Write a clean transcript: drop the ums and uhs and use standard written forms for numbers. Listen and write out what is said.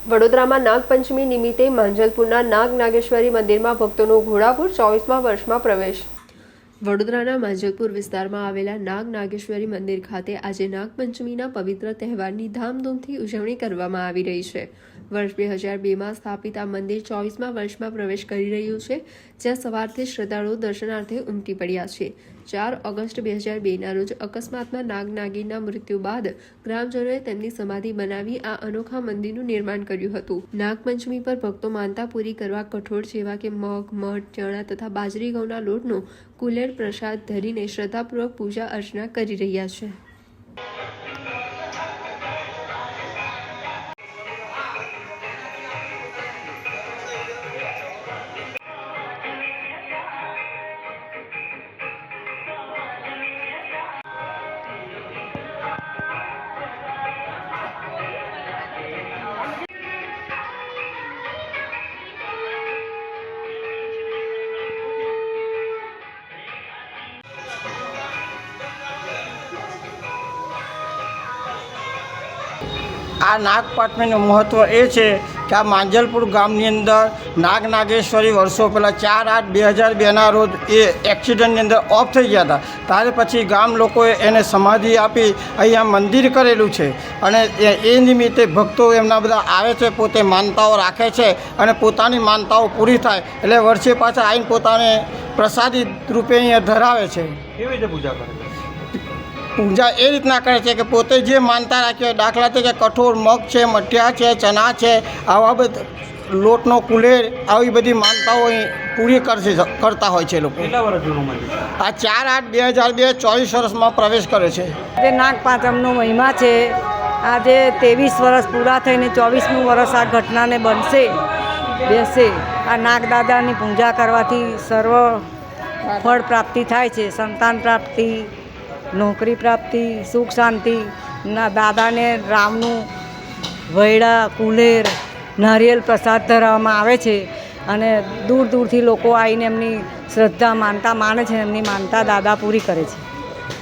વડોદરામાં નાગપંચમી નિમિત્તે માંજલપુરના નાગેશ્વરી મંદિરમાં ભક્તોનો ઘોડાપુર 24મા વર્ષમાં પ્રવેશ। વડોદરાના માંજલપુર વિસ્તારમાં આવેલા નાગેશ્વરી મંદિર ખાતે આજે નાગપંચમીના પવિત્ર તહેવારની ધામધૂમથી ઉજવણી કરવામાં આવી રહી છે। વર્ષ 2002માં સ્થાપિત આ મંદિર 24મા વર્ષમાં પ્રવેશ કરી રહ્યું છે, જ્યાં સવારથી શ્રદ્ધાળુઓ દર્શનાર્થે ઉમટી પડ્યા છે। 4 ઓગસ્ટ 2002ના રોજ અકસ્માતમાં નાગીના મૃત્યુ બાદ ગ્રામજનોએ તેમની સમાધિ બનાવી આ અનોખા મંદિરનું નિર્માણ કર્યું હતું। નાગપંચમી પર ભક્તો માનતા પૂરી કરવા કઠોળ જેવા કે મગ, મઠ, ચણા તથા બાજરી ઘઉંના લોટનો કુલેર પ્રસાદ ધરીને શ્રદ્ધાપૂર્વક પૂજા અર્ચના કરી રહ્યા છે। આ નાગપાંચમીનું મહત્ત્વ એ છે કે આ માંજલપુર ગામની અંદર નાગેશ્વરી વર્ષો પહેલાં 4/8/2002ના રોજ એ એક્સિડન્ટની અંદર ઓફ થઈ ગયા હતા। ત્યારે પછી ગામ લોકોએ એને સમાધિ આપી અહીંયા મંદિર કરેલું છે અને એ નિમિત્તે ભક્તો એમના બધા આવે છે, પોતે માનતાઓ રાખે છે અને પોતાની માનતાઓ પૂરી થાય એટલે વર્ષે પાછા આવીને પોતાને પ્રસાદી રૂપે અહીંયા ધરાવે છે। કેવી રીતે પૂજા કરે? પૂજા એ રીતના કરે છે કે પોતે જે માનતા રાખી હોય, દાખલા તરીકે કઠોળ, મગ છે, મઠિયા છે, ચણા છે, આવા બધા લોટનો કુલેર, આવી બધી માનતાઓ પૂરી કરતા હોય છે લોકો। કેટલા વર્ષ જૂનું મંદિર? આ 4/8/2002 24 વર્ષમાં પ્રવેશ કરે છે। આજે નાગપાંચમનો મહિમા છે। આજે 23 વર્ષ પૂરા થઈને 24મું વર્ષ આ ઘટનાને બેસે। આ નાગદાદાની પૂજા કરવાથી સર્વ ફળ પ્રાપ્તિ થાય છે, સંતાન પ્રાપ્તિ, નોકરી પ્રાપ્તિ, સુખ શાંતિ। ના દાદાને રામનું વૈડા, કુલેર, નારિયેલ પ્રસાદ ધરવામાં આવે છે અને દૂર દૂરથી લોકો આવીને એમની શ્રદ્ધા માનતા માને છે, એમની માનતા દાદા પૂરી કરે છે।